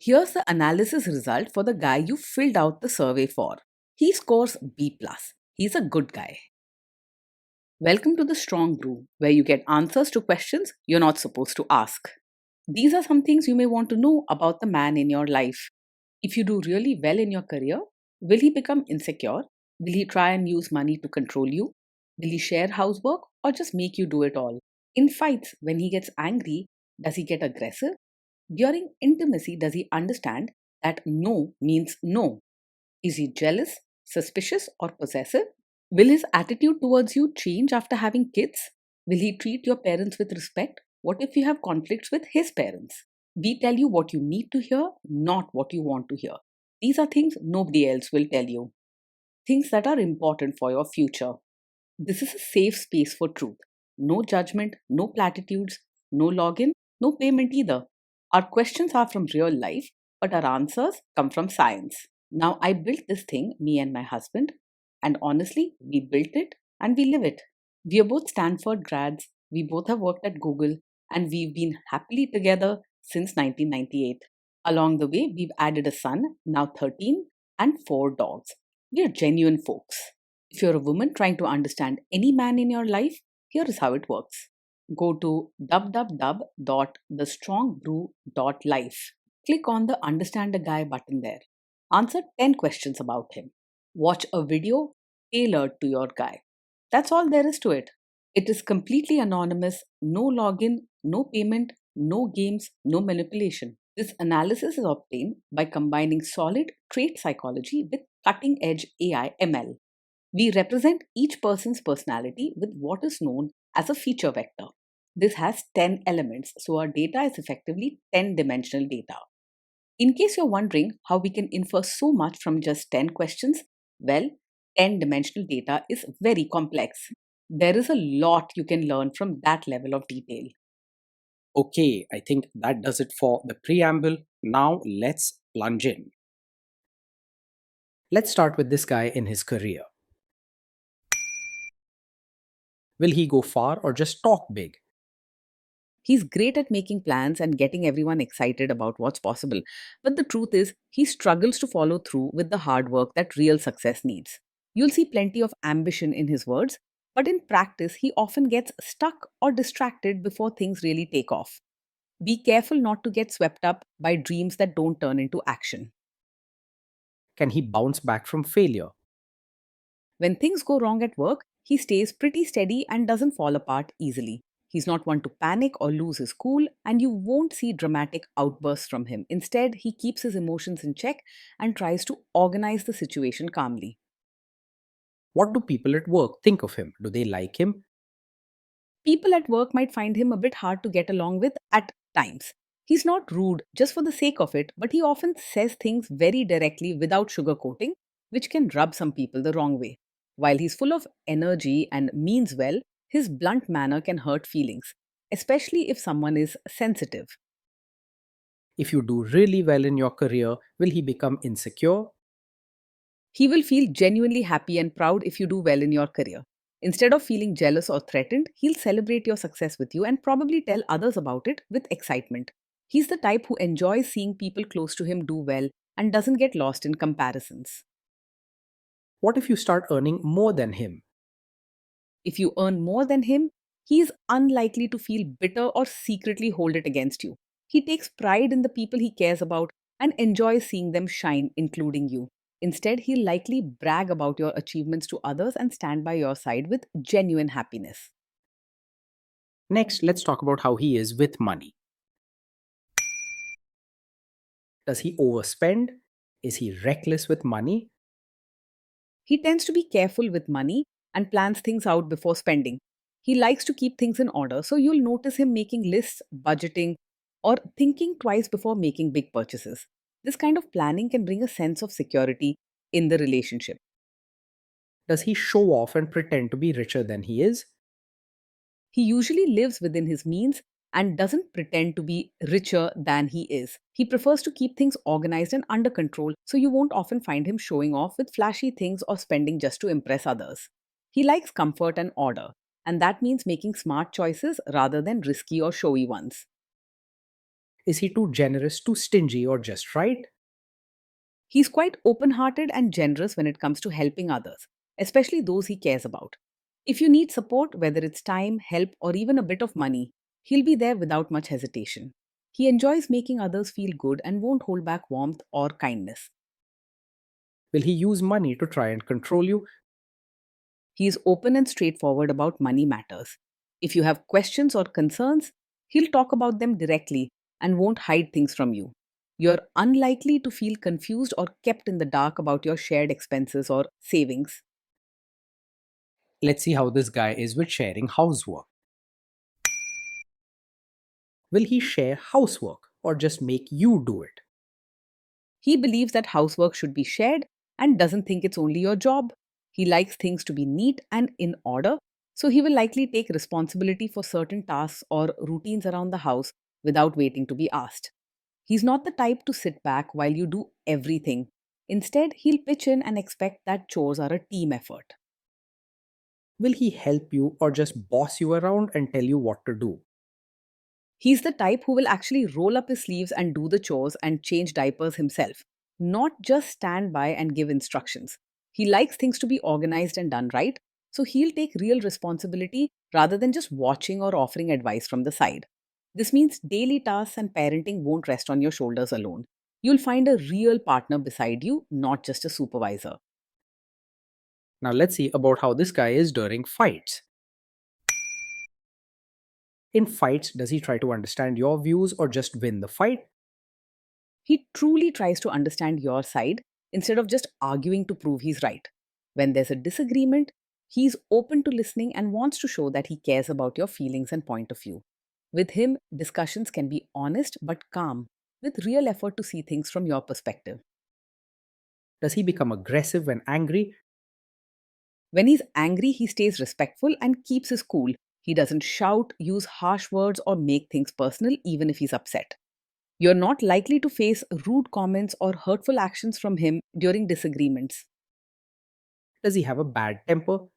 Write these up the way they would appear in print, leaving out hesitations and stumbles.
Here's the analysis result for the guy you filled out the survey for. He scores B+. He's a good guy. Welcome to the Strong Brew, where you get answers to questions you're not supposed to ask. These are some things you may want to know about the man in your life. If you do really well in your career, will he become insecure? Will he try and use money to control you? Will he share housework or just make you do it all? In fights, when he gets angry, does he get aggressive? During intimacy, does he understand that no means no? Is he jealous, suspicious, or possessive? Will his attitude towards you change after having kids? Will he treat your parents with respect? What if you have conflicts with his parents? We tell you what you need to hear, not what you want to hear. These are things nobody else will tell you. Things that are important for your future. This is a safe space for truth. No judgment, no platitudes, no login, no payment either. Our questions are from real life, but our answers come from science. Now, I built this thing, me and my husband, and honestly, we built it and we live it. We are both Stanford grads, we both have worked at Google, and we've been happily together since 1998. Along the way, we've added a son, now 13, and 4 dogs. We are genuine folks. If you're a woman trying to understand any man in your life, here is how it works. Go to www.thestrongbrew.life. Click on the Understand a Guy button there. Answer 10 questions about him. Watch a video tailored to your guy. That's all there is to it. It is completely anonymous, no login, no payment, no games, no manipulation. This analysis is obtained by combining solid trait psychology with cutting edge AI ML. We represent each person's personality with what is known as a feature vector. This has 10 elements, so our data is effectively 10-dimensional data. In case you're wondering how we can infer so much from just 10 questions, well, 10-dimensional data is very complex. There is a lot you can learn from that level of detail. Okay, I think that does it for the preamble. Now let's plunge in. Let's start with this guy in his career. Will he go far or just talk big? He's great at making plans and getting everyone excited about what's possible. But the truth is, he struggles to follow through with the hard work that real success needs. You'll see plenty of ambition in his words, but in practice, he often gets stuck or distracted before things really take off. Be careful not to get swept up by dreams that don't turn into action. Can he bounce back from failure? When things go wrong at work, he stays pretty steady and doesn't fall apart easily. He's not one to panic or lose his cool, and you won't see dramatic outbursts from him. Instead, he keeps his emotions in check and tries to organize the situation calmly. What do people at work think of him? Do they like him? People at work might find him a bit hard to get along with at times. He's not rude just for the sake of it, but he often says things very directly without sugarcoating, which can rub some people the wrong way. While he's full of energy and means well, his blunt manner can hurt feelings, especially if someone is sensitive. If you do really well in your career, will he become insecure? He will feel genuinely happy and proud if you do well in your career. Instead of feeling jealous or threatened, he'll celebrate your success with you and probably tell others about it with excitement. He's the type who enjoys seeing people close to him do well and doesn't get lost in comparisons. What if you start earning more than him? If you earn more than him, he is unlikely to feel bitter or secretly hold it against you. He takes pride in the people he cares about and enjoys seeing them shine, including you. Instead, he'll likely brag about your achievements to others and stand by your side with genuine happiness. Next, let's talk about how he is with money. Does he overspend? Is he reckless with money? He tends to be careful with money and plans things out before spending. He likes to keep things in order, so you'll notice him making lists, budgeting, or thinking twice before making big purchases. This kind of planning can bring a sense of security in the relationship. Does he show off and pretend to be richer than he is? He usually lives within his means and doesn't pretend to be richer than he is. He prefers to keep things organized and under control, so you won't often find him showing off with flashy things or spending just to impress others. He likes comfort and order, and that means making smart choices rather than risky or showy ones. Is he too generous, too stingy, or just right? He's quite open hearted and generous when it comes to helping others, especially those he cares about. If you need support, whether it's time, help, or even a bit of money, he'll be there without much hesitation. He enjoys making others feel good and won't hold back warmth or kindness. Will he use money to try and control you? He is open and straightforward about money matters. If you have questions or concerns, he'll talk about them directly and won't hide things from you. You're unlikely to feel confused or kept in the dark about your shared expenses or savings. Let's see how this guy is with sharing housework. Will he share housework or just make you do it? He believes that housework should be shared and doesn't think it's only your job. He likes things to be neat and in order, so he will likely take responsibility for certain tasks or routines around the house without waiting to be asked. He's not the type to sit back while you do everything. Instead, he'll pitch in and expect that chores are a team effort. Will he help you or just boss you around and tell you what to do? He's the type who will actually roll up his sleeves and do the chores and change diapers himself, not just stand by and give instructions. He likes things to be organized and done right, so he'll take real responsibility rather than just watching or offering advice from the side. This means daily tasks and parenting won't rest on your shoulders alone. You'll find a real partner beside you, not just a supervisor. Now let's see about how this guy is during fights. In fights, does he try to understand your views or just win the fight? He truly tries to understand your side instead of just arguing to prove he's right. When there's a disagreement, he's open to listening and wants to show that he cares about your feelings and point of view. With him, discussions can be honest but calm, with real effort to see things from your perspective. Does he become aggressive when angry? When he's angry, he stays respectful and keeps his cool. He doesn't shout, use harsh words, or make things personal, even if he's upset. You're not likely to face rude comments or hurtful actions from him during disagreements. Does he have a bad temper?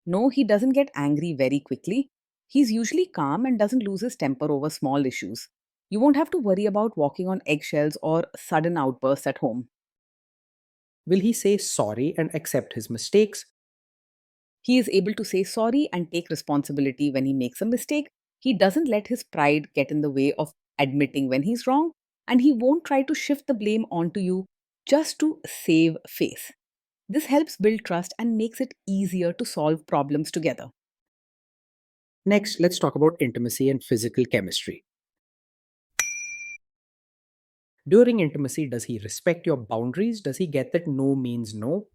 No, he doesn't get angry very quickly. He's usually calm and doesn't lose his temper over small issues. You won't have to worry about walking on eggshells or sudden outbursts at home. Will he say sorry and accept his mistakes? He is able to say sorry and take responsibility when he makes a mistake. He doesn't let his pride get in the way of admitting when he's wrong, and he won't try to shift the blame onto you just to save face. This helps build trust and makes it easier to solve problems together. Next, let's talk about intimacy and physical chemistry. During intimacy, does he respect your boundaries? Does he get that no means no?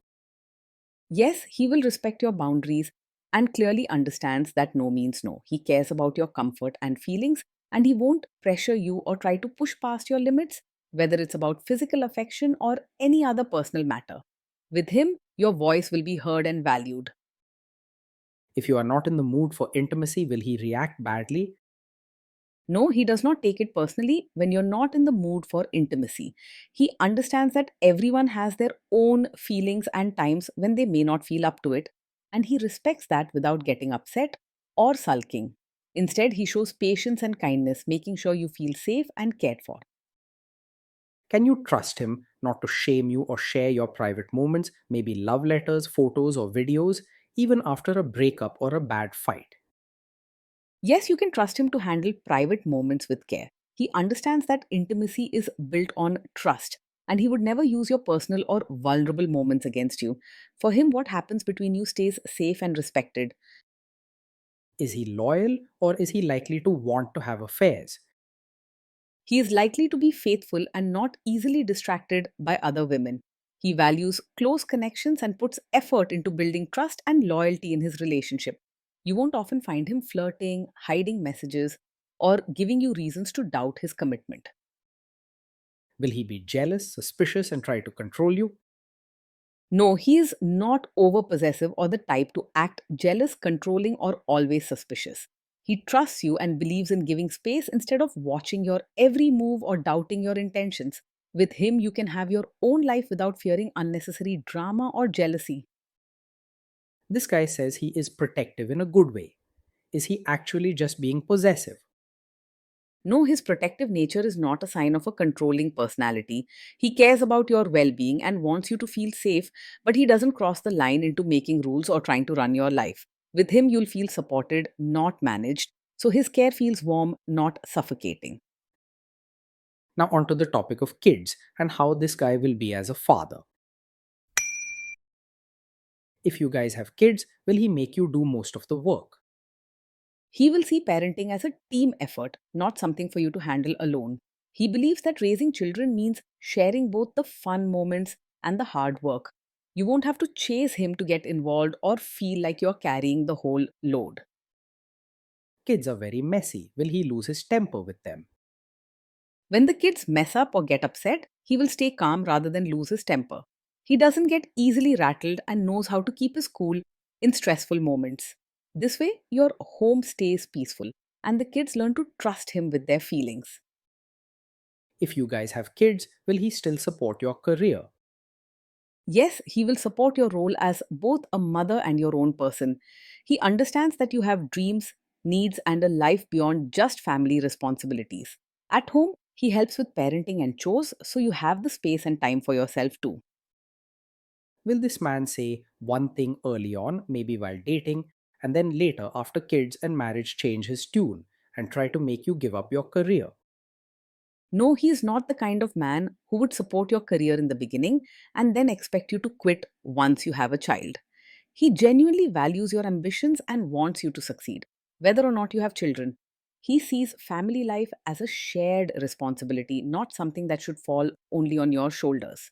Yes, he will respect your boundaries and clearly understands that no means no. He cares about your comfort and feelings, and he won't pressure you or try to push past your limits, whether it's about physical affection or any other personal matter. With him, your voice will be heard and valued. If you are not in the mood for intimacy, will he react badly? No, he does not take it personally when you're not in the mood for intimacy. He understands that everyone has their own feelings and times when they may not feel up to it, and he respects that without getting upset or sulking. Instead, he shows patience and kindness, making sure you feel safe and cared for. Can you trust him not to shame you or share your private moments, maybe love letters, photos, or videos, even after a breakup or a bad fight? Yes, you can trust him to handle private moments with care. He understands that intimacy is built on trust, and he would never use your personal or vulnerable moments against you. For him, what happens between you stays safe and respected. Is he loyal or is he likely to want to have affairs? He is likely to be faithful and not easily distracted by other women. He values close connections and puts effort into building trust and loyalty in his relationship. You won't often find him flirting, hiding messages, or giving you reasons to doubt his commitment. Will he be jealous, suspicious, and try to control you? No, he is not over possessive or the type to act jealous, controlling, or always suspicious. He trusts you and believes in giving space instead of watching your every move or doubting your intentions. With him, you can have your own life without fearing unnecessary drama or jealousy. This guy says he is protective in a good way. Is he actually just being possessive? No, his protective nature is not a sign of a controlling personality. He cares about your well being and wants you to feel safe, but he doesn't cross the line into making rules or trying to run your life. With him, you'll feel supported, not managed. So his care feels warm, not suffocating. Now, onto the topic of kids and how this guy will be as a father. If you guys have kids, will he make you do most of the work? He will see parenting as a team effort, not something for you to handle alone. He believes that raising children means sharing both the fun moments and the hard work. You won't have to chase him to get involved or feel like you're carrying the whole load. Kids are very messy. Will he lose his temper with them? When the kids mess up or get upset, he will stay calm rather than lose his temper. He doesn't get easily rattled and knows how to keep his cool in stressful moments. This way, your home stays peaceful and the kids learn to trust him with their feelings. If you guys have kids, will he still support your career? Yes, he will support your role as both a mother and your own person. He understands that you have dreams, needs, and a life beyond just family responsibilities. At home, he helps with parenting and chores, so you have the space and time for yourself too. Will this man say one thing early on, maybe while dating, and then later, after kids and marriage, change his tune and try to make you give up your career? No, he is not the kind of man who would support your career in the beginning and then expect you to quit once you have a child. He genuinely values your ambitions and wants you to succeed, whether or not you have children. He sees family life as a shared responsibility, not something that should fall only on your shoulders.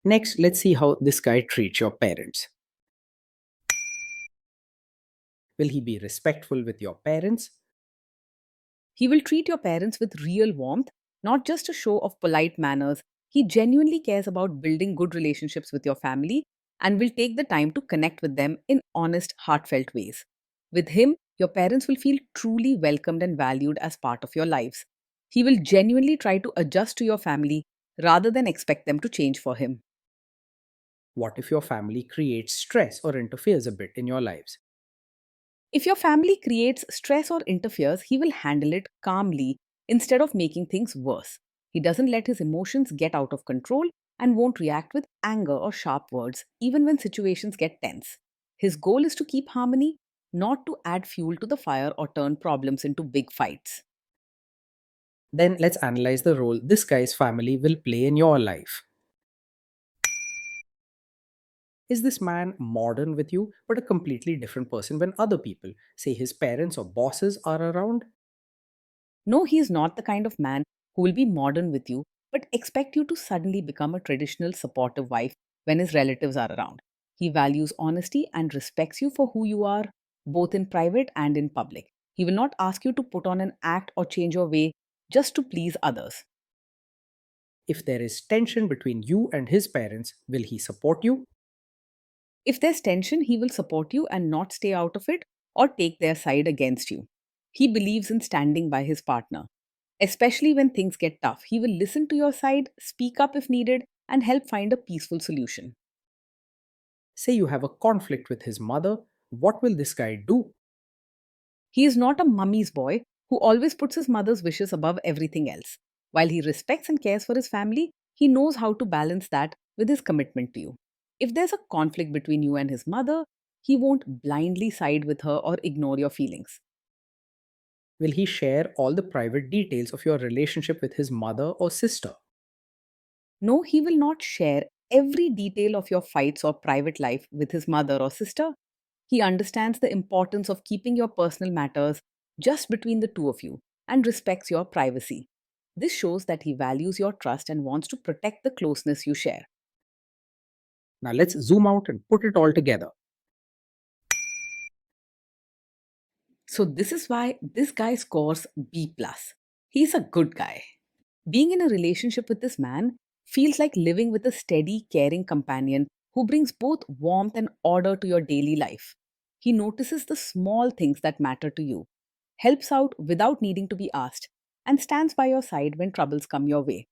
Next, let's see how this guy treats your parents. Will he be respectful with your parents? He will treat your parents with real warmth, not just a show of polite manners. He genuinely cares about building good relationships with your family and will take the time to connect with them in honest, heartfelt ways. With him, your parents will feel truly welcomed and valued as part of your lives. He will genuinely try to adjust to your family rather than expect them to change for him. What if your family creates stress or interferes a bit in your lives? If your family creates stress or interferes, he will handle it calmly instead of making things worse. He doesn't let his emotions get out of control and won't react with anger or sharp words, even when situations get tense. His goal is to keep harmony, not to add fuel to the fire or turn problems into big fights. Then let's analyze the role this guy's family will play in your life. Is this man modern with you, but a completely different person when other people, say his parents or bosses, are around? No, he is not the kind of man who will be modern with you, but expect you to suddenly become a traditional supportive wife when his relatives are around. He values honesty and respects you for who you are, both in private and in public. He will not ask you to put on an act or change your way just to please others. If there is tension between you and his parents, will he support you? If there's tension, he will support you and not stay out of it or take their side against you. He believes in standing by his partner. Especially when things get tough, he will listen to your side, speak up if needed, and help find a peaceful solution. Say you have a conflict with his mother, what will this guy do? He is not a mummy's boy who always puts his mother's wishes above everything else. While he respects and cares for his family, he knows how to balance that with his commitment to you. If there's a conflict between you and his mother, he won't blindly side with her or ignore your feelings. Will he share all the private details of your relationship with his mother or sister? No, he will not share every detail of your fights or private life with his mother or sister. He understands the importance of keeping your personal matters just between the two of you and respects your privacy. This shows that he values your trust and wants to protect the closeness you share. Now let's zoom out and put it all together. So this is why this guy scores B+. He's a good guy. Being in a relationship with this man feels like living with a steady, caring companion who brings both warmth and order to your daily life. He notices the small things that matter to you, helps out without needing to be asked, and stands by your side when troubles come your way.